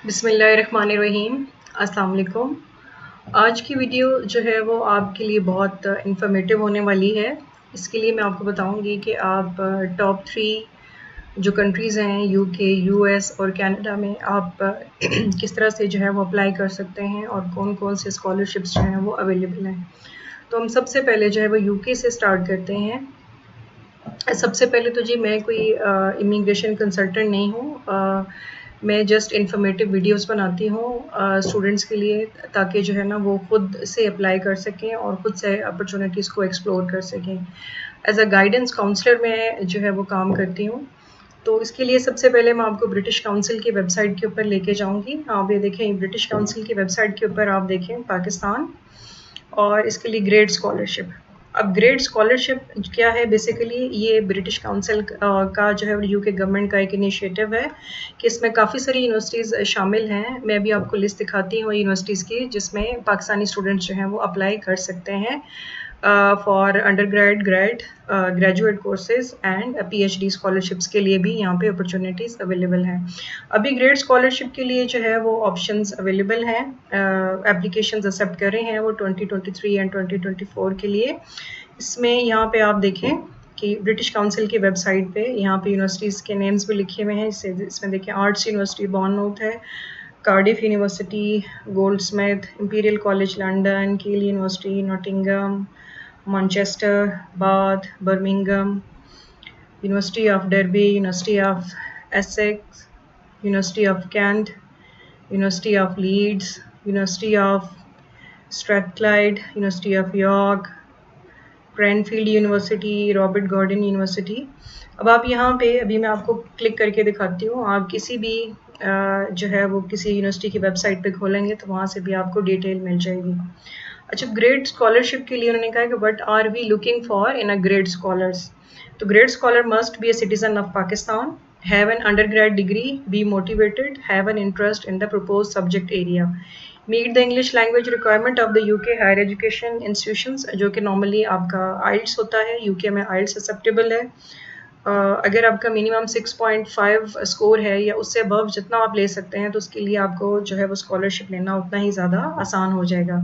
बिस्मिल्लाहिर्रहमानिर्रहीम। अस्सलाम वालेकुम। आज की वीडियो जो है वो आपके लिए बहुत इन्फॉर्मेटिव होने वाली है। इसके लिए मैं आपको बताऊंगी कि आप टॉप 3 जो कंट्रीज़ हैं यूके, यूएस और कनाडा में आप किस तरह से जो है वो अप्लाई कर सकते हैं और कौन कौन से स्कॉलरशिप्स जो हैं वो अवेलेबल हैं। तो हम सबसे पहले जो है वो यूके से स्टार्ट करते हैं। सबसे पहले तो जी मैं कोई इमिग्रेशन कंसल्टेंट नहीं हूँ। मैं जस्ट इन्फॉर्मेटिव वीडियोस बनाती हूँ स्टूडेंट्स के लिए, ताकि जो है ना वो खुद से अप्लाई कर सकें और खुद से अपॉर्चुनिटीज़ को एक्सप्लोर कर सकें। एज अ गाइडेंस काउंसलर मैं जो है वो काम करती हूँ। तो इसके लिए सबसे पहले मैं आपको ब्रिटिश काउंसिल की वेबसाइट के ऊपर लेके जाऊँगी। आप ये देखें, ब्रिटिश काउंसिल की वेबसाइट के ऊपर आप देखें पाकिस्तान, और इसके लिए ग्रेड स्कॉलरशिप। अब ग्रेड स्कॉलरशिप क्या है? बेसिकली ये ब्रिटिश काउंसिल का जो है यूके गवर्नमेंट का एक इनिशिएटिव है कि इसमें काफ़ी सारी यूनिवर्सिटीज़ शामिल हैं। मैं भी आपको लिस्ट दिखाती हूँ यूनिवर्सिटीज़ की, जिसमें पाकिस्तानी स्टूडेंट्स जो हैं वो अप्लाई कर सकते हैं for under graduate courses and PhD scholarships के लिए भी यहाँ पे अपॉर्चुनिटीज़ अवेलेबल हैं। अभी ग्रेड स्कॉलरशिप के लिए जो है वो ऑप्शंस अवेलेबल हैं। एप्लीकेशंस एक्सेप्ट कर रहे हैं वो 2023 एंड 2024 के लिए। इसमें यहाँ पे आप देखें कि ब्रिटिश काउंसिल की वेबसाइट पे यहाँ पे यूनिवर्सिटीज़ के नेम्स भी लिखे हुए हैं। इसमें देखें, आर्ट्स यूनिवर्सिटी बॉर्नमाउथ है, Cardiff university, Goldsmith, Imperial college London, Keele university, Nottingham, Manchester, Bath, Birmingham, university of Derby, university of Essex, university of Kent, university of Leeds, university of Strathclyde, university of York, Cranfield university, Robert Gordon university. अब आप यहाँ पे, अभी मैं आपको click करके दिखाती हूँ, आप किसी भी जो है वो किसी यूनिवर्सिटी की वेबसाइट पे खोलेंगे तो वहाँ से भी आपको डिटेल मिल जाएगी। अच्छा, ग्रेड स्कॉलरशिप के लिए उन्होंने कहा कि what are we looking for in a great scholars. तो great scholar must be a citizen of Pakistan, have an undergrad degree, be motivated, have an interest in the proposed subject area, meet the English language requirement of the UK higher education institutions, जो कि normally आपका IELTS होता है। UK में IELTS acceptable है। अगर आपका minimum 6.5 score है या उससे अबव जितना आप ले सकते हैं, तो उसके लिए आपको जो है वो स्कॉलरशिप लेना उतना ही ज़्यादा आसान हो जाएगा।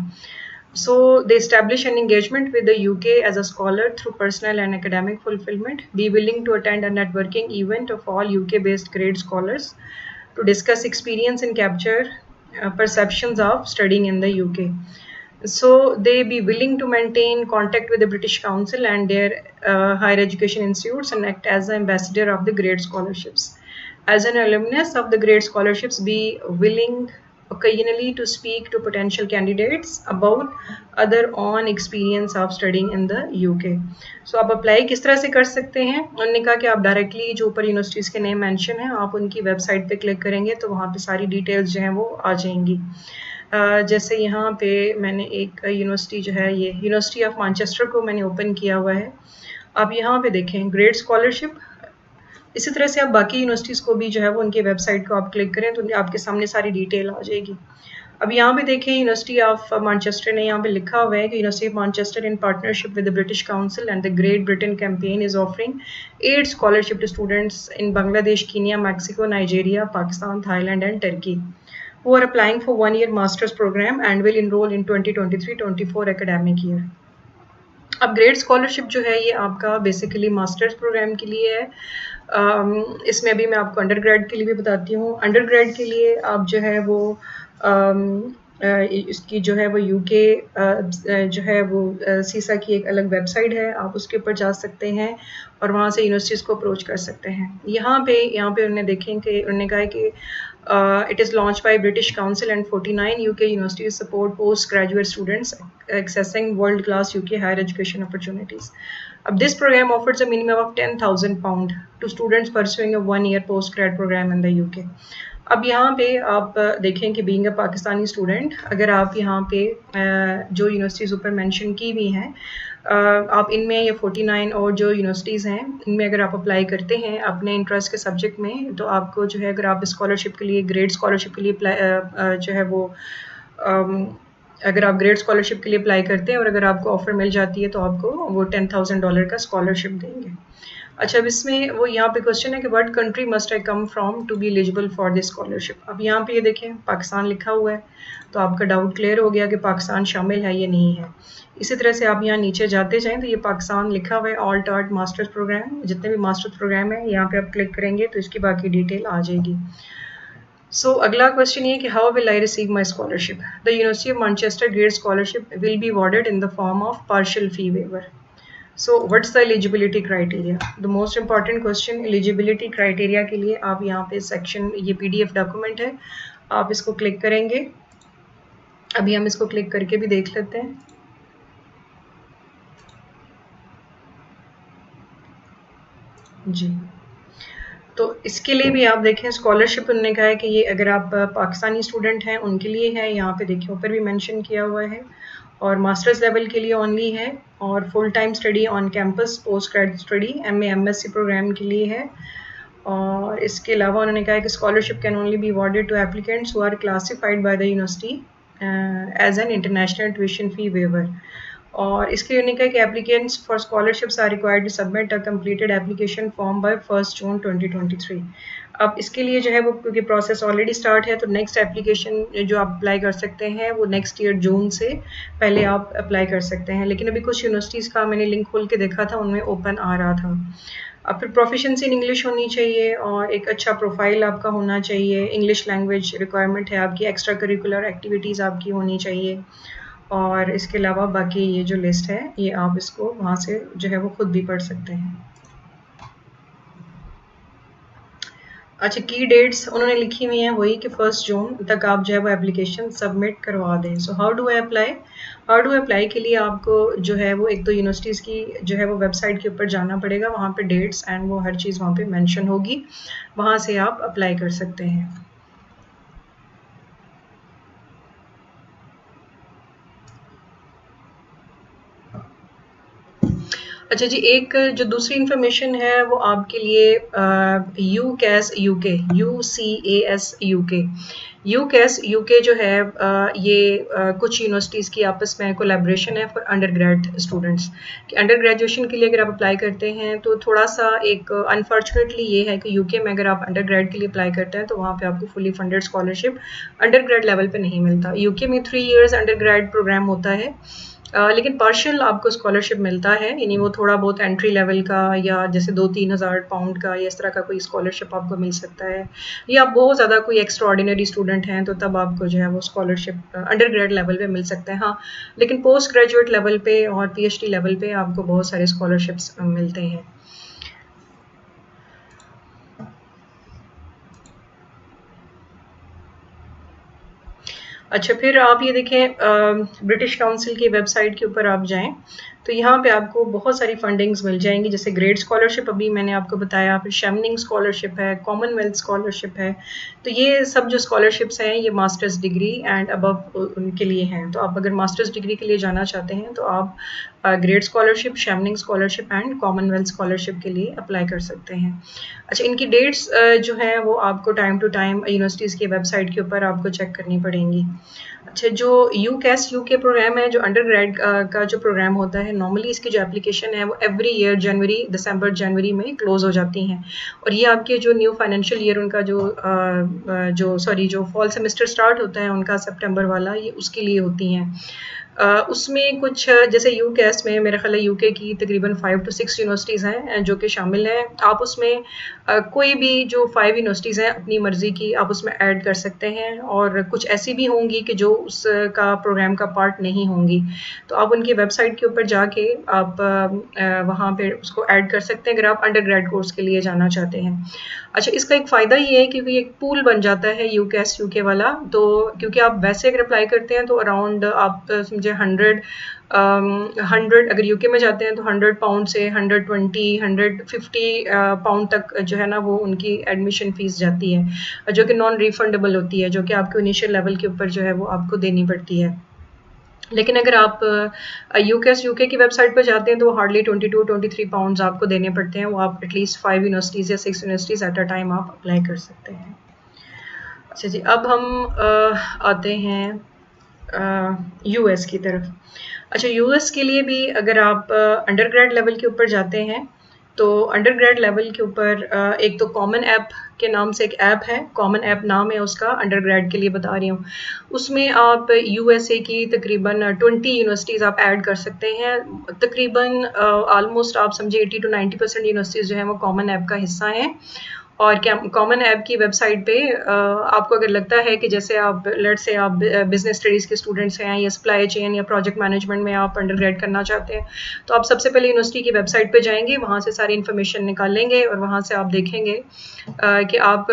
So they establish an engagement with the UK as a scholar through personal and academic fulfillment. Be willing to attend a networking event of all UK-based grade scholars to discuss experience and capture perceptions of studying in the UK. So they be willing to maintain contact with the British Council and their higher education institutes and act as the ambassador of the grade scholarships. As an alumnus of the grade scholarships, be willing occasionally to speak to potential candidates about other on experience of studying in the UK. So आप apply किस तरह से कर सकते हैं? उन्होंने कहा कि आप डायरेक्टली जो ऊपर यूनिवर्सिटीज़ के नेम मेंशन है, आप उनकी वेबसाइट पे क्लिक करेंगे तो वहाँ पे सारी डिटेल्स जो हैं वो आ जाएंगी। जैसे यहाँ पे मैंने एक यूनिवर्सिटी जो है, ये यूनिवर्सिटी ऑफ मैनचेस्टर को मैंने ओपन किया हुआ है। आप यहाँ पे देखें ग्रेड स्कॉलरशिप। इसी तरह से आप बाकी यूनिवर्सिटीज़ को भी जो है वो उनकी वेबसाइट को आप क्लिक करें तो आपके सामने सारी डिटेल आ जाएगी। अब यहाँ पे देखें, यूनिवर्सिटी ऑफ मैनचेस्टर ने यहाँ पे लिखा हुआ है कि university of Manchester in partnership with the British Council and the Great Britain campaign is offering 8 scholarship to students in Bangladesh, Kenya, Mexico, Nigeria, Pakistan, Thailand and Turkey who are applying for 1-year master's program and will enroll in 2023-24 academic year. अब grade scholarship जो है ये आपका basically masters programme के लिए है। इसमें अभी मैं आपको अंडर ग्रेड के लिए भी बताती हूँ। अंडर ग्रेड के लिए आप जो है वो इसकी जो है वो यूके जो है वो सीसा की एक अलग वेबसाइट है, आप उसके ऊपर जा सकते हैं और वहाँ से यूनिवर्सिटीज़ को अप्रोच कर सकते हैं। यहाँ पे उन्होंने देखें कि उन्होंने कहा है कि it is launched by British Council and 49 UK universities support postgraduate students accessing world-class UK higher education opportunities. This program offers a minimum of £10,000 to students pursuing a 1-year postgrad program in the UK. अब यहाँ पे आप देखें कि being a Pakistani student, अगर आप यहाँ पे जो यूनिवर्सिटीज़ ऊपर मेंशन की हुई हैं, आप इनमें ये 49 और जो यूनिवर्सिटीज़ हैं इनमें अगर आप अप्लाई करते हैं अपने इंटरेस्ट के सब्जेक्ट में, तो आपको जो है, अगर आप स्कॉलरशिप के लिए, ग्रेड स्कॉलरशिप के लिए जो है वो अगर आप ग्रेड स्कॉलरशिप के लिए अप्लाई करते हैं और अगर आपको ऑफ़र मिल जाती है तो आपको वो $10,000 का स्कॉलरशिप देंगे। अच्छा, अब इसमें वो यहाँ पे क्वेश्चन है कि what country must I come from to be eligible for this scholarship. अब यहाँ पे ये देखें पाकिस्तान लिखा हुआ है, तो आपका डाउट क्लियर हो गया कि पाकिस्तान शामिल है या नहीं है। इसी तरह से आप यहाँ नीचे जाते जाएं तो ये पाकिस्तान लिखा हुआ है, ऑल टार्ट मास्टर्स प्रोग्राम, जितने भी मास्टर्स प्रोग्राम है यहाँ पे आप क्लिक करेंगे तो इसकी बाकी डिटेल आ जाएगी। सो अगला क्वेश्चन ये कि how will I receive my scholarship. The university of Manchester grade scholarship will be awarded in the form of partial fee waiver. So what's the eligibility criteria? The most important question eligibility criteria के लिए आप यहाँ पे section, ये PDF document है, आप इसको click करेंगे। अभी हम इसको क्लिक करके भी देख लेते हैं। जी, तो इसके लिए भी आप देखें स्कॉलरशिप उन्होंने कहा है कि ये अगर आप पाकिस्तानी स्टूडेंट हैं उनके लिए है, यहाँ पे देखिए ऊपर भी मेंशन किया हुआ है, और मास्टर्स लेवल के लिए ओनली है, और full time study on campus post graduate study MA MSc programme के लिए है। और इसके अलावा उन्होंने कहा है कि scholarship can only be awarded to applicants who are classified by the university as an international tuition fee waiver. और इसके लिए उन्होंने कहा कि applicants for scholarships are required to submit a completed application form by 1 June 2023। अब इसके लिए जो है वो क्योंकि प्रोसेस ऑलरेडी स्टार्ट है, तो नेक्स्ट एप्लीकेशन जो आप अप्लाई कर सकते हैं वो नेक्स्ट ईयर जून से पहले आप अप्लाई कर सकते हैं। लेकिन अभी कुछ यूनिवर्सिटीज़ का मैंने लिंक खोल के देखा था, उनमें ओपन आ रहा था। अब फिर प्रोफिशेंसी इन इंग्लिश होनी चाहिए, और एक अच्छा प्रोफाइल आपका होना चाहिए। इंग्लिश लैंग्वेज रिक्वायरमेंट है आपकी, एक्स्ट्रा करिकुलर एक्टिविटीज़ आपकी होनी चाहिए। और इसके अलावा बाकी ये जो लिस्ट है ये आप इसको वहाँ से जो है वो खुद भी पढ़ सकते हैं। अच्छा, की डेट्स उन्होंने लिखी हुई हैं वही कि 1 जून तक आप जो है वो एप्लीकेशन सबमिट करवा दें। So how do I apply? How do apply के लिए आपको जो है वो एक तो यूनिवर्सिटीज़ की जो है वो वेबसाइट के ऊपर जाना पड़ेगा, वहाँ पे डेट्स एंड वो हर चीज़ वहाँ पे मेंशन होगी, वहाँ से आप अप्लाई कर सकते हैं। अच्छा जी, एक जो दूसरी इन्फॉर्मेशन है वो आपके लिए यूकैस यूके, यूकैस यूके जो है ये कुछ यूनिवर्सिटीज़ की आपस में कोलैबोरेशन है for under grade students. Under graduation के लिए अगर आप अप्लाई करते हैं तो थोड़ा सा एक अनफॉर्चुनेटली ये है कि यूके में अगर आप अंडर ग्रेड के लिए अप्लाई करते हैं तो वहाँ पे आपको fully funded scholarship under grade level पे नहीं मिलता। यूके में 3 इयर्स अंडर ग्रेड प्रोग्राम होता है, लेकिन पार्शियल आपको स्कॉलरशिप मिलता है, यानी वो थोड़ा बहुत एंट्री लेवल का या जैसे 2-3 हज़ार पाउंड का या इस तरह का कोई स्कॉलरशिप आपको मिल सकता है, या आप बहुत ज़्यादा कोई एक्स्ट्रा ऑर्डिनरी स्टूडेंट हैं तो तब आपको जो है वो स्कॉलरशिप अंडर ग्रेड लेवल पे मिल सकता है। हाँ, लेकिन पोस्ट ग्रेजुएट लेवल पे और PhD लेवल पे आपको बहुत सारे स्कॉलरशिप्स मिलते हैं। अच्छा, फिर आप ये देखें ब्रिटिश काउंसिल की वेबसाइट के ऊपर आप जाएं तो यहाँ पे आपको बहुत सारी फंडिंग्स मिल जाएंगी, जैसे ग्रेड स्कॉलरशिप अभी मैंने आपको बताया, फिर शेमनिंग स्कॉलरशिप है, कॉमनवेल्थ स्कॉलरशिप है। तो ये सब जो स्कॉलरशिप्स हैं ये मास्टर्स डिग्री एंड अबव उनके लिए हैं। तो आप अगर मास्टर्स डिग्री के लिए जाना चाहते हैं तो आप great scholarship, Chevening scholarship and commonwealth scholarship के लिए अप्लाई कर सकते हैं। अच्छा, इनकी डेट्स जो हैं वो आपको टाइम टू टाइम यूनिवर्सिटीज़ की वेबसाइट के ऊपर आपको चेक करनी पड़ेंगी। अच्छा, जो यूकैस यूके प्रोग्राम है, जो अंडर ग्रेड का जो प्रोग्राम होता है, नॉर्मली इसकी जो एप्लीकेशन है वो एवरी ईयर जनवरी, दिसंबर जनवरी में क्लोज हो जाती हैं। और ये आपके जो न्यू फाइनेंशियल ईयर उनका जो फॉल सेमेस्टर स्टार्ट होता है उनका सितंबर वाला, ये उसके लिए होती हैं। उसमें कुछ जैसे यूकैस में मेरा ख्याल है यूके की तकरीबन 5 to 6 यूनिवर्सिटीज़ हैं जो कि शामिल हैं। आप उसमें कोई भी जो 5 यूनिवर्सिटीज़ हैं अपनी मर्ज़ी की आप उसमें ऐड कर सकते हैं, और कुछ ऐसी भी होंगी कि जो उसका प्रोग्राम का पार्ट नहीं होंगी। तो आप उनकी वेबसाइट के ऊपर जाके आप वहाँ पे उसको ऐड कर सकते हैं अगर आप अंडर ग्रेड कोर्स के लिए जाना चाहते हैं। अच्छा, इसका एक फ़ायदा ये है क्योंकि एक पूल बन जाता है यूकैस यूके वाला, तो क्योंकि आप वैसे अगर अप्लाई करते हैं तो अराउंड आप समझे 100 अगर यूके में जाते हैं तो 100 पाउंड से 120 150 पाउंड तक जो है ना वो उनकी एडमिशन फ़ीस जाती है, जो कि नॉन रिफंडेबल होती है, जो कि आपको इनिशियल लेवल के ऊपर जो है वो आपको देनी पड़ती है। लेकिन अगर आप यूकेस यूके की वेबसाइट पर जाते हैं तो वो हार्डली 22-23 पाउंड्स आपको देने पड़ते हैं। वो आप एटलीस्ट 5 यूनिवर्सिटीज़ या 6 यूनिवर्सिटीज़ एट अ टाइम आप अप्लाई कर सकते हैं। अच्छा जी, अब हम आते हैं यूएस की तरफ। अच्छा, यूएस के लिए भी अगर आप अंडर ग्रेड लेवल के ऊपर जाते हैं तो अंडर ग्रेड लेवल के ऊपर एक तो कॉमन ऐप के नाम से एक ऐप है, कॉमन ऐप नाम है उसका, अंडर ग्रेड के लिए बता रही हूँ। उसमें आप यूएसए की तकरीबन 20 यूनिवर्सिटीज़ आप ऐड कर सकते हैं। तकरीबन ऑलमोस्ट आप समझिए 80 to 90% यूनिवर्सिटीज़ जो हैं वो कॉमन ऐप का हिस्सा हैं। और क्या कॉमन ऐप की वेबसाइट पे आपको अगर लगता है कि जैसे आप लेट से आप बिजनेस स्टडीज़ के स्टूडेंट्स हैं या सप्लाई चेन या प्रोजेक्ट मैनेजमेंट में आप अंडर ग्रेड करना चाहते हैं, तो आप सबसे पहले यूनिवर्सिटी की वेबसाइट पे जाएंगे, वहाँ से सारी इन्फॉर्मेशन निकालेंगे और वहाँ से आप देखेंगे कि आप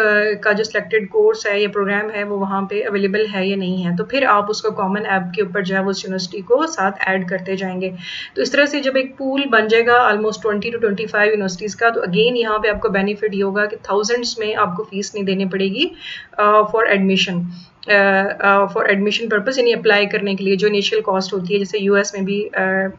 का जो सिलेक्टेड कोर्स है या प्रोग्राम है वो वहाँ पे अवेलेबल है या नहीं है। तो फिर आप उसको कॉमन ऐप के ऊपर जो है वो उस यूनिवर्सिटी को साथ ऐड करते जाएंगे। तो इस तरह से जब एक पूल बन जाएगा ऑलमोस्ट 20 to 25 यूनिवर्सिटीज़ का, तो अगेन यहाँ पे आपको बेनिफिट ये होगा कि थाउजेंड्स में आपको फीस नहीं देनी पड़ेगी फॉर एडमिशन पर्पस, यानी अप्लाई करने के लिए जो इनिशियल कॉस्ट होती है। जैसे यूएस में भी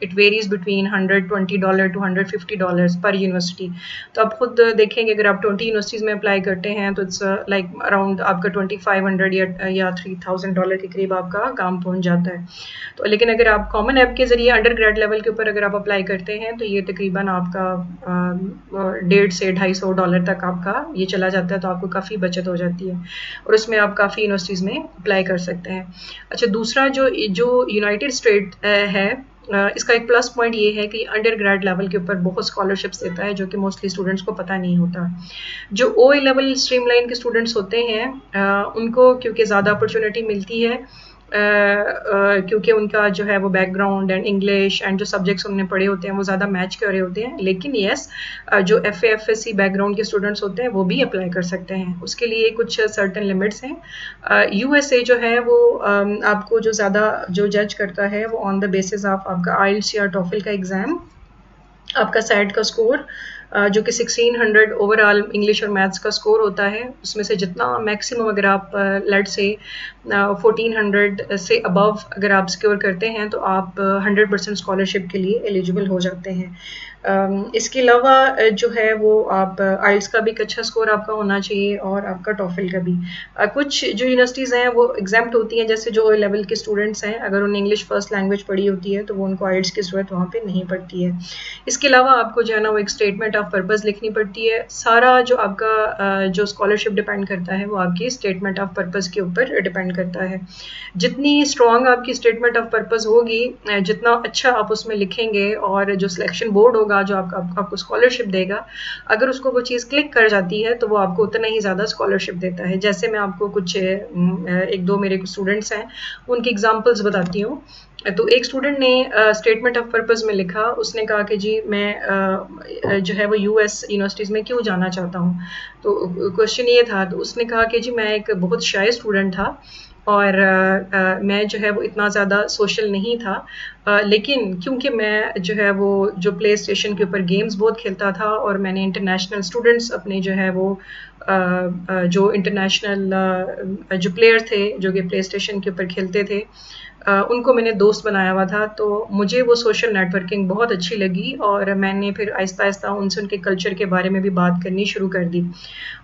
इट वेरीज बिटवीन $120 to $150 पर यूनिवर्सिटी। तो आप खुद देखेंगे अगर आप 20 यूनिवर्सिटीज़ में अप्लाई करते हैं तो इट्स लाइक अराउंड आपका 2500 या $3000 के करीब आपका काम पहुंच जाता है। तो लेकिन अगर आप कॉमन ऐप के ज़रिए अंडर ग्रेड लेवल के ऊपर अगर आप अप्लाई करते हैं तो ये तकरीबन आपका $150 से $250 तक आपका ये चला जाता है, तो आपको काफ़ी बचत हो जाती है और उसमें आप काफ़ी यूनिवर्सिटीज़ में अप्लाई कर सकते हैं। अच्छा, दूसरा जो जो यूनाइटेड स्टेट है, इसका एक प्लस पॉइंट ये है कि अंडर ग्रेड लेवल के ऊपर बहुत स्कॉलरशिप्स देता है, जो कि मोस्टली स्टूडेंट्स को पता नहीं होता। जो ओ लेवल स्ट्रीमलाइन के स्टूडेंट्स होते हैं उनको क्योंकि ज़्यादा अपॉर्चुनिटी मिलती है, क्योंकि उनका जो है वो बैकग्राउंड एंड इंग्लिश एंड जो सब्जेक्ट्स उन्होंने पढ़े होते हैं वो ज़्यादा मैच कर रहे होते हैं। लेकिन येस, जो FAFSC बैकग्राउंड के स्टूडेंट्स होते हैं वो भी अप्लाई कर सकते हैं, उसके लिए कुछ सर्टन लिमिट्स हैं। USA जो है वो आपको जो ज़्यादा जो जज करता है वो ऑन द बेसिस ऑफ आपका IELTS या TOEFL का एग्ज़ाम, आपका सेट का स्कोर जो कि 1600 ओवरऑल इंग्लिश और मैथ्स का स्कोर होता है, उसमें से जितना मैक्सिमम अगर आप लेट से 1400 से अबव अगर आप स्कोर करते हैं तो आप 100% स्कॉलरशिप के लिए एलिजिबल हो जाते हैं। इसके अलावा जो है वो आप आइल्स का भी एक अच्छा स्कोर आपका होना चाहिए और आपका टॉफल का भी। कुछ जो यूनिवर्सिटीज़ हैं वो एग्जाम्प्ट होती हैं, जैसे जो लेवल के स्टूडेंट्स हैं अगर उन्हें इंग्लिश फर्स्ट लैंग्वेज पढ़ी होती है तो वो उनको आइल्स की ज़रूरत वहाँ पे नहीं पड़ती है। इसके अलावा आपको जो है ना वो एक स्टेटमेंट ऑफ पर्पज़ लिखनी पड़ती है। सारा जो आपका जो स्कॉलरशिप डिपेंड करता है वो आपकी स्टेटमेंट ऑफ पर्पज़ के ऊपर डिपेंड करता है। जितनी स्ट्रॉन्ग आपकी स्टेटमेंट ऑफ पर्पज़ होगी, जितना अच्छा आप उसमें लिखेंगे और जो सिलेक्शन बोर्ड होगा जो आपको स्कॉलरशिप देगा, अगर उसको वो चीज़ क्लिक कर जाती है तो वो आपको उतना ही ज़्यादा स्कॉलरशिप देता है। जैसे मैं आपको कुछ एक दो मेरे स्टूडेंट्स हैं उनकी एग्जांपल्स बताती हूँ। तो एक स्टूडेंट ने स्टेटमेंट ऑफ पर्पज़ में लिखा, उसने कहा कि जी मैं जो है वो US यूनिवर्सिटीज़ में क्यों जाना चाहता हूँ। तो क्वेश्चन ये था, तो उसने कहा कि जी मैं एक बहुत शाय स्टूडेंट था और मैं जो है वो इतना ज़्यादा सोशल नहीं था, लेकिन क्योंकि मैं जो है वो जो प्ले स्टेशन के ऊपर गेम्स बहुत खेलता था और मैंने इंटरनेशनल स्टूडेंट्स अपने जो है वो जो इंटरनेशनल जो प्लेयर थे जो कि प्ले स्टेशन के ऊपर खेलते थे, उनको मैंने दोस्त बनाया हुआ था, तो मुझे वो सोशल नेटवर्किंग बहुत अच्छी लगी और मैंने फिर आहिस्ता आहिस्ता उनसे उनके कल्चर के बारे में भी बात करनी शुरू कर दी।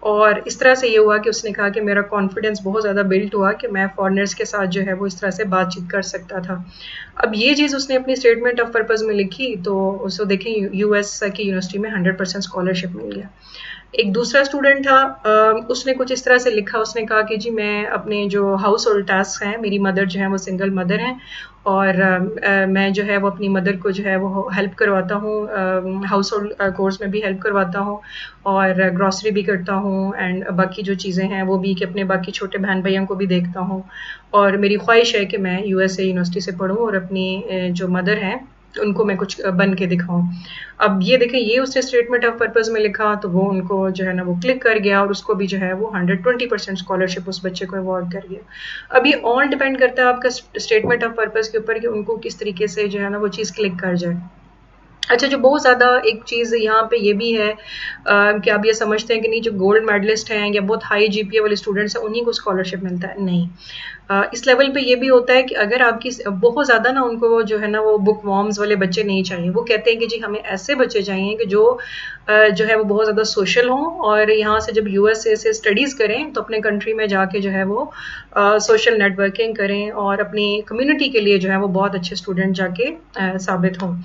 और इस तरह से ये हुआ कि उसने कहा कि मेरा कॉन्फिडेंस बहुत ज़्यादा बिल्ड हुआ कि मैं फॉरेनर्स के साथ जो है वो इस तरह से बातचीत कर सकता था। अब ये चीज़ उसने अपनी स्टेटमेंट ऑफ पर्पज़ में लिखी, तो उसको देखें US की यूनिवर्सिटी में 100% स्कॉलरशिप मिल गया। एक दूसरा स्टूडेंट था, उसने कुछ इस तरह से लिखा, उसने कहा कि जी मैं अपने जो हाउस होल्ड टास्क हैं, मेरी मदर जो है वो सिंगल मदर हैं और मैं जो है वो अपनी मदर को जो है वो हेल्प करवाता हूँ, हाउस होल्ड कोर्स में भी हेल्प करवाता हूँ और ग्रॉसरी भी करता हूँ एंड बाकी जो चीज़ें हैं वो भी कि अपने बाकी छोटे बहन भाइयों को भी देखता हूँ और मेरी ख्वाहिश है कि मैं USA यूनिवर्सिटी से पढूँ और अपनी जो मदर हैं उनको मैं कुछ बन के दिखाऊँ। अब ये देखें, ये उसने स्टेटमेंट ऑफ पर्पज़ में लिखा तो वो उनको जो है ना वो क्लिक कर गया और उसको भी जो है वो 120% स्कॉलरशिप उस बच्चे को अवॉर्ड कर गया। अब ये ऑल डिपेंड करता है आपका स्टेटमेंट ऑफ पर्पज़ के ऊपर कि उनको किस तरीके से जो है ना वो चीज़ क्लिक कर जाए। अच्छा, जो बहुत ज़्यादा एक चीज़ यहाँ पे ये भी है कि आप ये समझते हैं कि नहीं जो गोल्ड मेडलिस्ट हैं या बहुत हाई GPA वाले स्टूडेंट्स हैं उन्हीं को स्कॉलरशिप मिलता है, नहीं। इस लेवल पे ये भी होता है कि अगर आपकी बहुत ज़्यादा ना उनको जो है ना वो बुक वॉर्म्स वाले बच्चे नहीं चाहिए, वो कहते हैं कि जी हमें ऐसे बच्चे चाहिए कि जो जो है वो बहुत ज़्यादा सोशल हों, और यहाँ से जब यूएसए से स्टडीज़ करें तो अपने कंट्री में जाके जो है वो सोशल नेटवर्किंग करें और अपनी कम्युनिटी के लिए जो है वो बहुत अच्छे स्टूडेंट जाके साबित हों।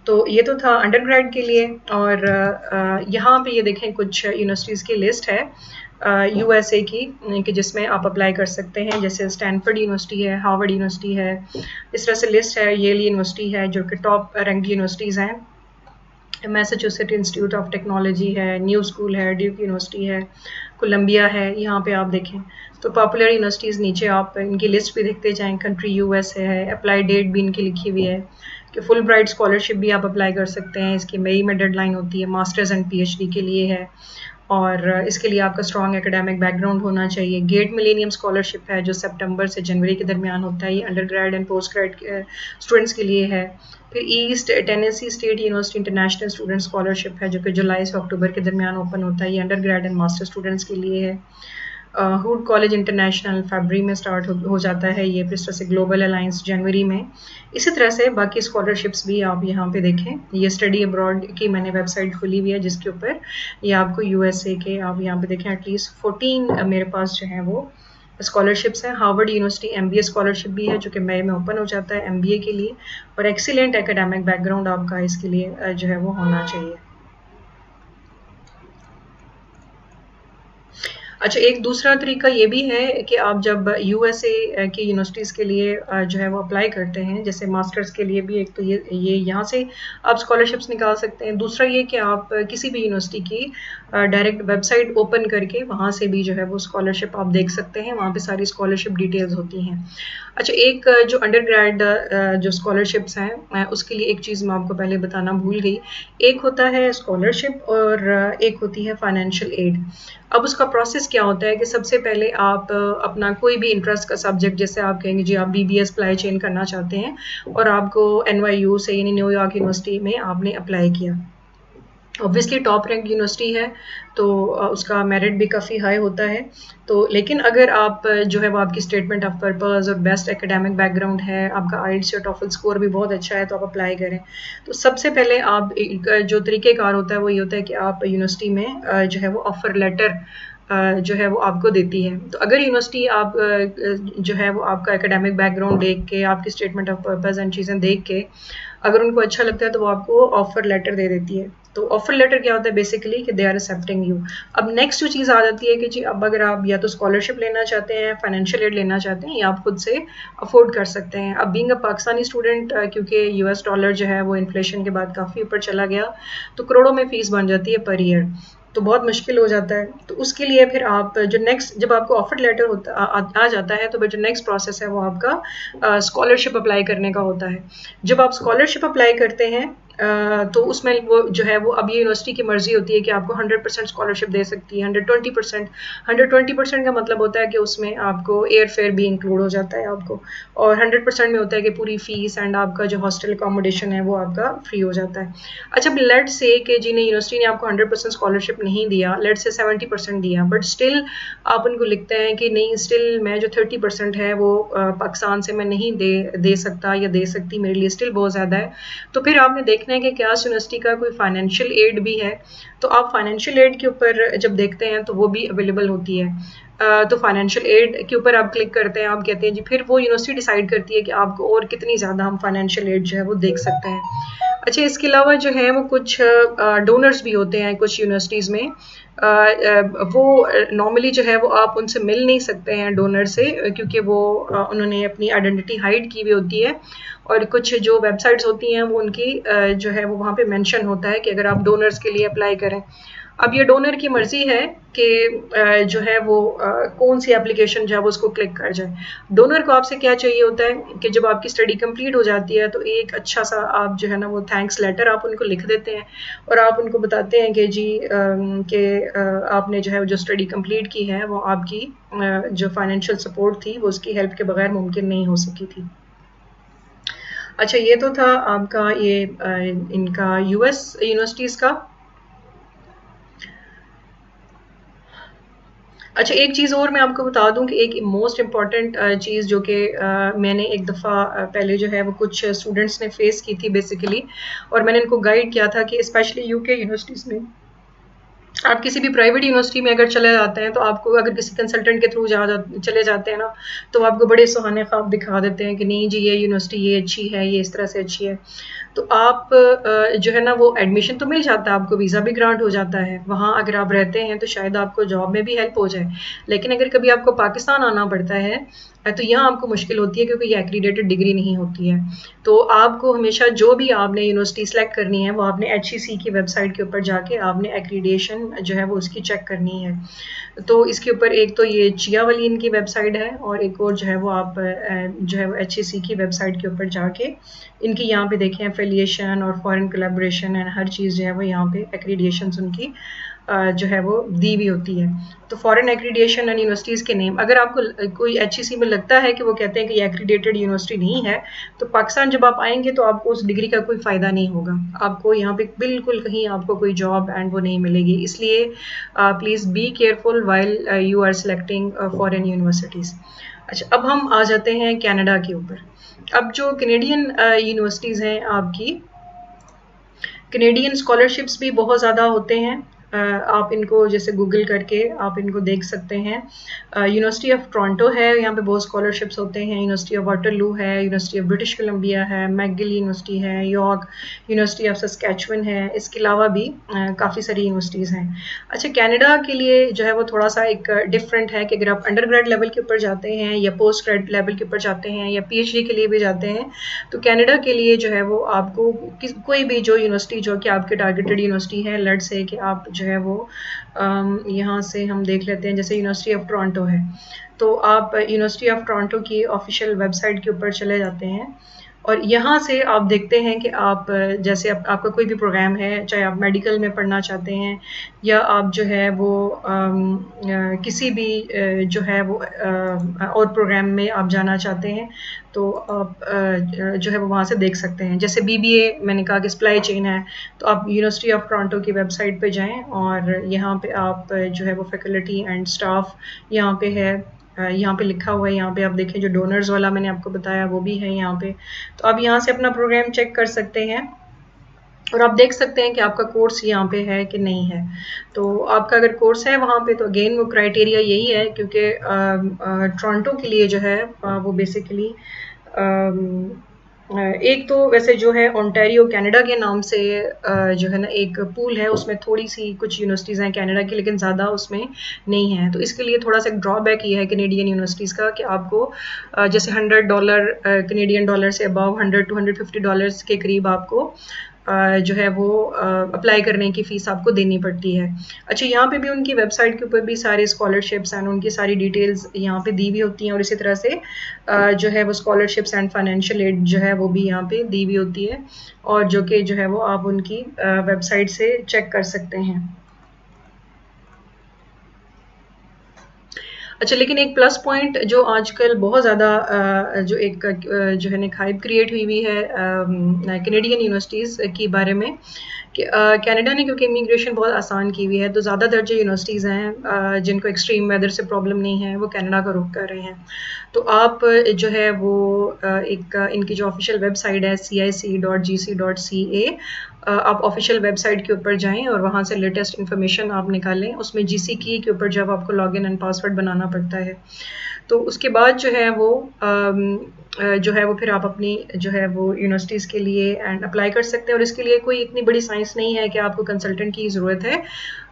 तो ये तो था अंडरग्रेड के लिए। और यहाँ पे ये देखें कुछ यूनिवर्सिटीज़ की लिस्ट है यूएसए की कि जिसमें आप अप्लाई कर सकते हैं, जैसे स्टैनफोर्ड यूनिवर्सिटी है, हार्वर्ड यूनिवर्सिटी है, इस तरह से लिस्ट है। येल यूनिवर्सिटी है जो कि टॉप रैंक यूनिवर्सिटीज़ हैं, मैसाचुसेट्स इंस्टीट्यूट ऑफ टेक्नोलॉजी है, न्यू स्कूल है, ड्यूक यूनिवर्सिटी है, कोलंबिया है। यहाँ पे आप देखें तो पॉपुलर यूनिवर्सिटीज़ नीचे आप इनकी लिस्ट भी देखते जाएँ। कंट्री यूएस है, अप्लाई डेट भी इनकी लिखी हुई है कि फुल ब्राइट स्कॉलरशिप भी आप अप्लाई कर सकते हैं। इसकी मई में डेडलाइन होती है, मास्टर्स एंड पीएचडी के लिए है, और इसके लिए आपका स्ट्रॉन्ग एकेडमिक बैकग्राउंड होना चाहिए। गेट मिलेनियम स्कॉलरशिप है जो सितंबर से जनवरी के दरमियान होता है, ये under grade and post grade students के लिए है। फिर east Tennessee state university international student scholarship है जो कि जुलाई से अक्टूबर के दरमियान ओपन होता है, ये under grade and master students के लिए है। हुड कॉलेज इंटरनेशनल फरवरी में स्टार्ट हो जाता है ये, फिर इस तरह से ग्लोबल अलायंस जनवरी में। इसी तरह से बाकी स्कॉलरशिप्स भी आप यहाँ पे देखें। ये स्टडी अब्रॉड की मैंने वेबसाइट खुली हुई है जिसके ऊपर ये आपको यूएसए के आप यहाँ पे देखें एटलीस्ट 14 मेरे पास जो है वो स्कॉलरशिप्स हैं। हार्वर्ड यूनिवर्सिटी एमबीए स्कॉलरशिप भी है जो कि मई में ओपन हो जाता है एमबीए के लिए, और एक्सीलेंट एकेडमिक बैकग्राउंड आपका इसके लिए जो है वो होना चाहिए। अच्छा, एक दूसरा तरीका ये भी है कि आप जब यूएसए की यूनिवर्सिटीज़ के लिए जो है वो अप्लाई करते हैं, जैसे मास्टर्स के लिए भी, एक तो ये यहाँ से आप स्कॉलरशिप्स निकाल सकते हैं। दूसरा ये कि आप किसी भी यूनिवर्सिटी की डायरेक्ट वेबसाइट ओपन करके वहाँ से भी जो है वो स्कॉलरशिप आप देख सकते हैं, वहाँ पे सारी स्कॉलरशिप डिटेल्स होती हैं। अच्छा, एक जो अंडर ग्रेड जो स्कॉलरशिप्स हैं उसके लिए एक चीज़ मैं आपको पहले बताना भूल गई। एक होता है स्कॉलरशिप और एक होती है फाइनेंशियल एड। अब उसका प्रोसेस क्या होता है कि सबसे पहले आप अपना कोई भी इंटरेस्ट का सब्जेक्ट, जैसे आप कहेंगे जी आप बीबीए सप्लाई चेन करना चाहते हैं और आपको एनवाईयू से यानी न्यूयॉर्क यूनिवर्सिटी में आपने अप्लाई किया। ऑब्वियसली टॉप रैंक यूनिवर्सिटी है तो उसका मेरिट भी काफ़ी हाई होता है। तो लेकिन अगर आप जो है वो आपकी स्टेटमेंट ऑफ पर्पस और बेस्ट एकेडमिक बैकग्राउंड है, आपका आइल्स या टॉफल स्कोर भी बहुत अच्छा है, तो आप अप्लाई करें। तो सबसे पहले आप जो तरीक़ेकार होता है वो ये होता है कि आप यूनिवर्सिटी में जो है वो ऑफ़र लेटर जो है वो आपको देती है। तो अगर यूनिवर्सिटी आप जो है वो आपका एकेडमिक बैकग्राउंड देख के, आपकी स्टेटमेंट ऑफ पर्पस एंड चीज़ें देख के अगर उनको अच्छा लगता है तो वो आपको ऑफ़र लेटर दे देती है। तो ऑफर लेटर क्या होता है बेसिकली कि दे आर एक्सेप्टिंग यू। अब नेक्स्ट जो चीज़ आ जाती है कि जी अब अगर आप या तो स्कॉलरशिप लेना चाहते हैं, फाइनेंशियल एड लेना चाहते हैं, या आप खुद से अफोर्ड कर सकते हैं। अब बीइंग अ पाकिस्तानी स्टूडेंट, क्योंकि यूएस डॉलर जो है वो इन्फ्लेशन के बाद काफ़ी ऊपर चला गया, तो करोड़ों में फ़ीस बन जाती है पर ईयर, तो बहुत मुश्किल हो जाता है। तो उसके लिए फिर आप जो नेक्स्ट, जब आपको ऑफर लेटर होता आ जाता है तो फिर जो नेक्स्ट प्रोसेस है वो आपका स्कॉलरशिप अप्लाई करने का होता है। जब आप स्कॉलरशिप अप्लाई करते हैं तो उसमें वो जो है वो अब ये यूनिवर्सिटी की मर्जी होती है कि आपको 100% स्कॉलरशिप दे सकती है। 120%, 120% का मतलब होता है कि उसमें आपको एयर फेयर भी इंक्लूड हो जाता है आपको, और 100% में होता है कि पूरी फीस एंड आपका जो हॉस्टल अकोमोडेशन है वो आपका फ्री हो जाता है। अच्छा, लेट से कि जिन्हें यूनिवर्सिटी ने आपको 100% स्कॉलरशिप नहीं दिया, लेट से 70% दिया, बट स्टिल आप उनको लिखते हैं कि नहीं, स्टिल मैं जो 30% है वो पाकिस्तान से मैं नहीं दे सकता या दे सकती, मेरे लिए स्टिल बहुत ज़्यादा है। तो फिर आपने देखना है कि क्या यूनिवर्सिटी का कोई फाइनेंशियल एड भी है। तो आप फाइनेंशियल एड के ऊपर जब देखते हैं तो वो भी अवेलेबल होती है। तो फाइनेंशियल एड के ऊपर आप क्लिक करते हैं, आप कहते हैं जी, फिर वो यूनिवर्सिटी डिसाइड करती है कि आपको और कितनी ज़्यादा हम फाइनेंशियल एड जो है वो देख सकते हैं। अच्छा, इसके अलावा जो है वो कुछ डोनर्स भी होते हैं कुछ यूनिवर्सिटीज़ में। वो नॉर्मली जो है वो आप उनसे मिल नहीं सकते हैं डोनर से, क्योंकि वो उन्होंने अपनी आइडेंटिटी हाइड की हुई होती है, और कुछ जो वेबसाइट्स होती हैं वो उनकी जो है वो वहाँ पे मेंशन होता है कि अगर आप डोनर्स के लिए अप्लाई करें। अब ये डोनर की मर्जी है कि जो है वो कौन सी एप्लीकेशन जो है वो उसको क्लिक कर जाए। डोनर को आपसे क्या चाहिए होता है कि जब आपकी स्टडी कंप्लीट हो जाती है तो एक अच्छा सा आप जो है ना वो थैंक्स लेटर आप उनको लिख देते हैं, और आप उनको बताते हैं कि जी कि आपने जो है जो स्टडी कंप्लीट की है वो आपकी जो फाइनेंशियल सपोर्ट थी वो उसकी हेल्प के बगैर मुमकिन नहीं हो सकी थी। अच्छा, ये तो था आपका ये इनका यूएस यूनिवर्सिटीज़ का। अच्छा, एक चीज़ और मैं आपको बता दूं कि एक मोस्ट इम्पॉर्टेंट चीज़ जो कि मैंने एक दफ़ा पहले जो है वो कुछ स्टूडेंट्स ने फेस की थी बेसिकली, और मैंने इनको गाइड किया था कि स्पेशली यूके यूनिवर्सिटीज़ में आप किसी भी प्राइवेट यूनिवर्सिटी में अगर चले जाते हैं तो आपको अगर किसी कंसल्टेंट के थ्रू चले जाते हैं ना, तो आपको बड़े सुहाने ख्वाब दिखा देते हैं कि नहीं जी ये यूनिवर्सिटी ये अच्छी है, ये इस तरह से अच्छी है। तो आप जो है ना वो एडमिशन तो मिल जाता है, आपको वीज़ा भी ग्रांट हो जाता है वहाँ अगर आप रहते हैं, तो शायद आपको जॉब में भी हेल्प हो जाए। लेकिन अगर कभी आपको पाकिस्तान आना पड़ता है तो यहाँ आपको मुश्किल होती है, क्योंकि ये एक्रीडेटेड डिग्री नहीं होती है। तो आपको हमेशा जो भी आपने यूनिवर्सिटी सेलेक्ट करनी है, वो आपने HEC की वेबसाइट के ऊपर जाके आपने एक्रीडेशन जो है वो उसकी चेक करनी है। तो इसके ऊपर एक तो ये चिया वाली इनकी वेबसाइट है, और एक और जो है वो आप जो है वो HEC की वेबसाइट के ऊपर जाके इनकी यहाँ पे देखें एफिलिएशन और फॉरेन कोलैबोरेशन एंड हर चीज़ जो है वो यहाँ पे एक्रीडिएशंस उनकी जो है वो दी भी होती है। तो फॉरेन एक्रीडिएशन एंड यूनिवर्सिटीज़ के नेम, अगर आपको कोई HEC में लगता है कि वो कहते हैं कि ये एक्रीडेटेड यूनिवर्सिटी नहीं है, तो पाकिस्तान जब आप आएंगे तो आपको उस डिग्री का कोई फ़ायदा नहीं होगा, आपको यहाँ पे बिल्कुल कहीं आपको कोई जॉब एंड वो नहीं मिलेगी। इसलिए please be careful while you are selecting foreign universities. अच्छा, अब हम आ जाते हैं कनाडा के ऊपर। अब जो कैनेडियन यूनिवर्सिटीज़ हैं आपकी, कैनेडियन स्कॉलरशिप्स भी बहुत ज़्यादा होते हैं। आप इनको जैसे गूगल करके आप इनको देख सकते हैं। यूनिवर्सिटी ऑफ टोरंटो है, यहाँ पे बहुत स्कॉलरशिप्स होते हैं। यूनिवर्सिटी ऑफ वाटरलू है, यूनिवर्सिटी ऑफ ब्रिटिश कोलंबिया है, मैकगिल यूनिवर्सिटी है, यॉर्क यूनिवर्सिटी ऑफ सस्कैचुअन है। इसके अलावा भी काफ़ी सारी यूनिवर्सिटीज़ हैं। अच्छा, कनाडा के लिए जो है वो थोड़ा सा एक डिफरेंट है कि अगर आप अंडर ग्रेड लेवल के ऊपर जाते हैं या पोस्ट ग्रेड लेवल के ऊपर जाते हैं या PhD के लिए भी जाते हैं, तो कनाडा के लिए जो है वो आपको कोई भी जो यूनिवर्सिटी जो कि आपके टारगेटेड यूनिवर्सिटी है, लेट्स से कि आप जो है वो यहाँ से हम देख लेते हैं, जैसे यूनिवर्सिटी ऑफ टोरंटो है, तो आप यूनिवर्सिटी ऑफ टोरंटो की ऑफिशियल वेबसाइट के ऊपर चले जाते हैं और यहाँ से आप देखते हैं कि आप जैसे आपका कोई भी प्रोग्राम है, चाहे आप मेडिकल में पढ़ना चाहते हैं या आप जो है वो किसी भी जो है वो और प्रोग्राम में आप जाना चाहते हैं, तो आप जो है वो वहाँ से देख सकते हैं। जैसे BBA मैंने कहा कि सप्लाई चेन है, तो आप यूनिवर्सिटी ऑफ टोरंटो की वेबसाइट पे जाएं और यहाँ पे आप जो है वो फैकल्टी एंड स्टाफ यहाँ पे है, यहाँ पे लिखा हुआ है। यहाँ पे आप देखें जो डोनर्स वाला मैंने आपको बताया वो भी है यहाँ पे, तो आप यहाँ से अपना प्रोग्राम चेक कर सकते हैं और आप देख सकते हैं कि आपका कोर्स यहाँ पे है कि नहीं है। तो आपका अगर कोर्स है वहाँ पे, तो अगेन वो क्राइटेरिया यही है, क्योंकि टोरंटो के लिए जो है वो बेसिकली एक तो वैसे जो है ओंटारियो कनाडा के नाम से जो है ना एक पूल है, उसमें थोड़ी सी कुछ यूनिवर्सिटीज़ हैं कनाडा की, लेकिन ज़्यादा उसमें नहीं है। तो इसके लिए थोड़ा सा एक ड्रॉबैक ये है कैनेडियन यूनिवर्सिटीज़ का कि आपको जैसे $100 कैनेडियन डॉलर से अबाव $100 to $150 के करीब आपको जो है वो अप्लाई करने की फ़ीस आपको देनी पड़ती है। अच्छा, यहाँ पे भी उनकी वेबसाइट के ऊपर भी सारे स्कॉलरशिप्स एंड उनकी सारी डिटेल्स यहाँ पे दी हुई होती हैं, और इसी तरह से जो है वो स्कॉलरशिप्स एंड फाइनेंशियल एड जो है वो भी यहाँ पे दी हुई होती है, और जो कि जो है वो आप उनकी वेबसाइट से चेक कर सकते हैं। अच्छा, लेकिन एक प्लस पॉइंट जो आजकल बहुत ज़्यादा जो एक जो है ना हाइप क्रिएट हुई है कैनेडियन यूनिवर्सिटीज़ के बारे में, कि कनाडा ने क्योंकि इमिग्रेशन बहुत आसान की हुई है, तो ज़्यादातर जो यूनिवर्सिटीज़ हैं जिनको एक्सट्रीम वेदर से प्रॉब्लम नहीं है, वो कनाडा का रुख कर रहे हैं। तो आप जो है वो एक इनकी जो ऑफिशियल वेबसाइट है cic.gc.ca, आप ऑफिशियल वेबसाइट के ऊपर जाएं और वहाँ से लेटेस्ट इन्फॉर्मेशन आप निकालें। उसमें GC की के ऊपर जब आपको लॉगिन एंड पासवर्ड बनाना पड़ता है, तो उसके बाद जो है वो जो है वो फिर आप अपनी जो है वो यूनिवर्सिटीज़ के लिए एंड अप्लाई कर सकते हैं। और इसके लिए कोई इतनी बड़ी साइंस नहीं है कि आपको कंसल्टेंट की ज़रूरत है।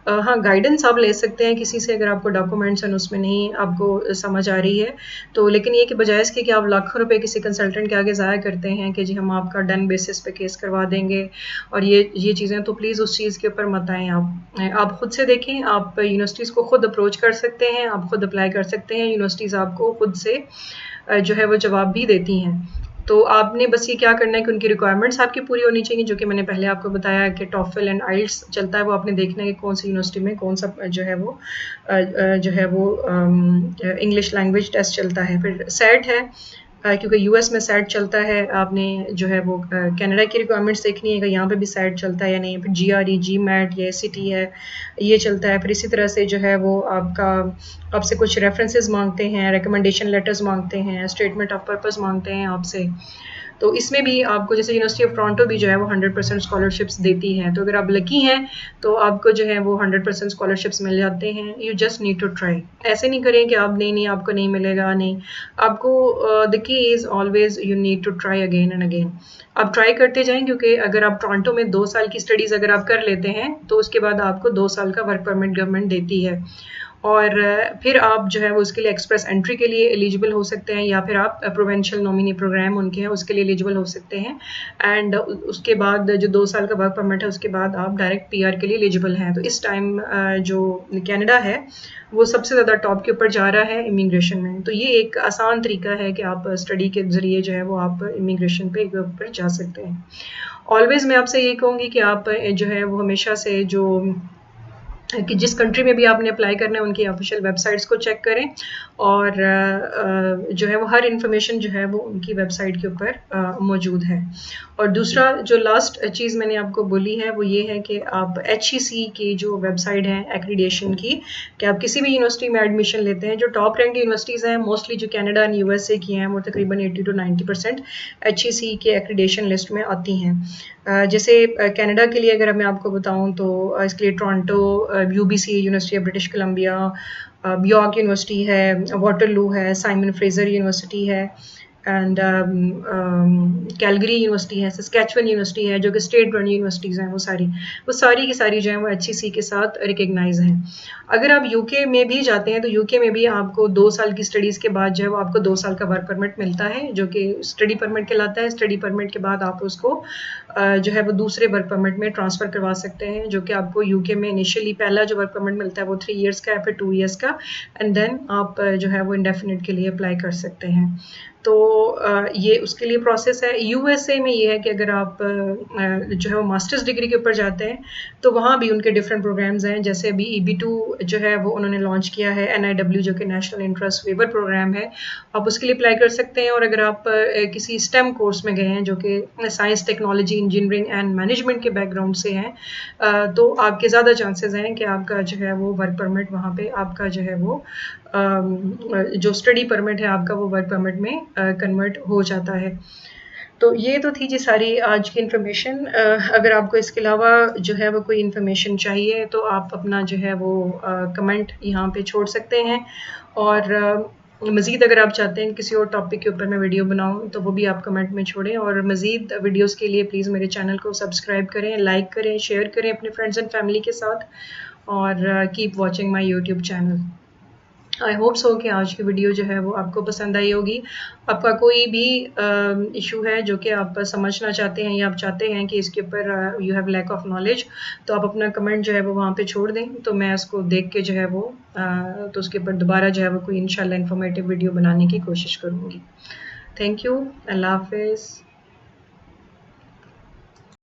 हाँ, गाइडेंस आप ले सकते हैं किसी से, अगर आपको डॉक्यूमेंट्स एंड उसमें नहीं आपको समझ आ रही है तो, लेकिन ये कि बजाय इसके कि आप लाखों रुपए किसी कंसल्टेंट के आगे ज़ाया करते हैं कि जी हम आपका डन बेसिस पे केस करवा देंगे और ये चीज़ें, तो प्लीज़ उस चीज़ के ऊपर मत आएँ। आप खुद से देखें, आप यूनिवर्सिटीज़ को खुद अप्रोच कर सकते हैं, आप खुद अप्लाई कर सकते हैं, यूनिवर्सिटीज़ आपको खुद से जो है वो जवाब भी देती हैं। तो आपने बस ये क्या करना है कि उनकी रिक्वायरमेंट्स आपकी पूरी होनी चाहिए, जो कि मैंने पहले आपको बताया कि टॉफल एंड आइल्स चलता है, वो आपने देखना है कि कौन सी यूनिवर्सिटी में कौन सा जो है वो इंग्लिश लैंग्वेज टेस्ट चलता है। फिर सेट है, क्योंकि US में सेट चलता है, आपने जो है वो कनाडा की रिक्वायरमेंट्स देखनी है कि यहाँ पे भी सेट चलता है या नहीं। फिर GRE, GMAT या ACT है, ये चलता है। फिर इसी तरह से जो है वो आपसे कुछ रेफरेंसेस मांगते हैं, रिकमेंडेशन लेटर्स मांगते हैं, स्टेटमेंट ऑफ पर्पस मांगते हैं आपसे। तो इसमें भी आपको जैसे यूनिवर्सिटी ऑफ टोरंटो भी जो है वो 100% स्कॉलरशिप्स देती है, तो अगर आप लकी हैं तो आपको जो है वो 100% स्कॉलरशिप्स मिल जाते हैं। You just need to try. ऐसे नहीं करें कि आप नहीं आपको नहीं मिलेगा, नहीं आपको। The key is always you need to try again and again. आप ट्राई करते जाएं, क्योंकि अगर आप टोरंटो में 2 साल की स्टडीज़ अगर आप कर लेते हैं तो उसके बाद आपको 2 साल का वर्क परमिट गवर्नमेंट देती है, और फिर आप जो है वो उसके लिए एक्सप्रेस एंट्री के लिए एलिजिबल हो सकते हैं, या फिर आप प्रोवेंशियल नॉमिनी प्रोग्राम उनके हैं उसके लिए एलिजिबल हो सकते हैं। एंड उसके बाद जो 2 साल का वर्क परमिट है उसके बाद आप डायरेक्ट पीआर के लिए एलिजिबल हैं। तो इस टाइम जो कनाडा है वो सबसे ज़्यादा टॉप के ऊपर जा रहा है इमिग्रेशन में। तो ये एक आसान तरीका है कि आप स्टडी के ज़रिए जो है वो आप इमिग्रेशन पे ऊपर जा सकते हैं। ऑलवेज़ मैं आपसे ये कहूँगी कि आप जो है वो हमेशा से जो कि जिस कंट्री में भी आपने अप्लाई करना है उनकी ऑफिशियल वेबसाइट्स को चेक करें, और जो है वो हर इन्फॉर्मेशन जो है वो उनकी वेबसाइट के ऊपर मौजूद है। और दूसरा जो लास्ट चीज़ मैंने आपको बोली है वो ये है कि आप HEC की जो वेबसाइट है एक्रीडेशन की, कि आप किसी भी यूनिवर्सिटी में एडमिशन लेते हैं, जो टॉप रैंक यूनिवर्सिटीज़ हैं मोस्टली जो कनाडा एंड USA की हैं वो तकरीबन 80 to 90% HEC के एक्रीडेशन लिस्ट में आती हैं। जैसे कनाडा के लिए अगर मैं आपको बताऊं तो इसके लिए Toronto UBC university of British Columbia, York university है, वाटरलू है, साइमन फ्रेजर यूनिवर्सिटी है, एंड कैलगरी यूनिवर्सिटी है, सस्कैचुअन यूनिवर्सिटी है, जो कि स्टेट रन यूनिवर्सिटीज़ हैं। वो सारी की सारी जो है वो HEC के साथ रिकग्नाइज हैं। अगर आप UK में भी जाते हैं तो UK में भी आपको 2 साल की स्टडीज़ के बाद जो है वो आपको 2 साल का वर्क परमिट मिलता है, जो कि स्टडी परमिट कहलाता है। स्टडी परमिट के बाद आप उसको जो है वो दूसरे वर्क परमिट में ट्रांसफ़र करवा सकते हैं, जो कि आपको UK में इनिशियली पहला जो वर्क परमिट मिलता है वो 3 इयर्स का है, फिर 2 इयर्स का, एंड देन आप जो है वो इंडेफिनिट के लिए अप्लाई कर सकते हैं। तो ये उसके लिए प्रोसेस है। USA में ये है कि अगर आप जो है वो मास्टर्स डिग्री के ऊपर जाते हैं तो वहाँ भी उनके डिफरेंट प्रोग्राम्स हैं। जैसे अभी EB2 जो है वो उन्होंने लॉन्च किया है, NIW जो कि नेशनल इंटरेस्ट वेवर प्रोग्राम है, आप उसके लिए अप्लाई कर सकते हैं। और अगर आप किसी स्टेम कोर्स में गए हैं जो कि science, technology, engineering and management के बैकग्राउंड से हैं, तो आपके ज़्यादा चांसेस हैं कि आपका जो है वो वर्क परमिट वहाँ पे आपका जो है वो जो स्टडी परमिट है आपका वो वर्क परमिट में कन्वर्ट हो जाता है। तो ये तो थी जी सारी आज की इन्फॉर्मेशन। अगर आपको इसके अलावा जो है वो कोई इन्फॉर्मेशन चाहिए तो आप अपना जो है वो कमेंट यहाँ पे छोड़ सकते हैं, और मज़ीद अगर आप चाहते हैं किसी और टॉपिक के ऊपर मैं वीडियो बनाऊँ तो वो भी आप कमेंट में छोड़ें। और मज़ीद वीडियोस के लिए प्लीज़ मेरे चैनल को सब्सक्राइब करें, लाइक करें, शेयर करें अपने फ्रेंड्स एंड फैमिली के साथ, और keep watching my YouTube channel. I hope so कि आज की वीडियो जो है वो आपको पसंद आई होगी। आपका कोई भी इशू है जो कि आप समझना चाहते हैं या आप चाहते हैं कि इसके ऊपर you have lack of knowledge, तो आप अपना कमेंट जो है वो वहाँ पे छोड़ दें, तो मैं उसको देख के जो है वो तो उसके ऊपर दोबारा जो है वो कोई इंशाल्लाह इन्फॉर्मेटिव वीडियो बनाने की कोशिश करूँगी। Thank you. अल्लाह हाफिज़।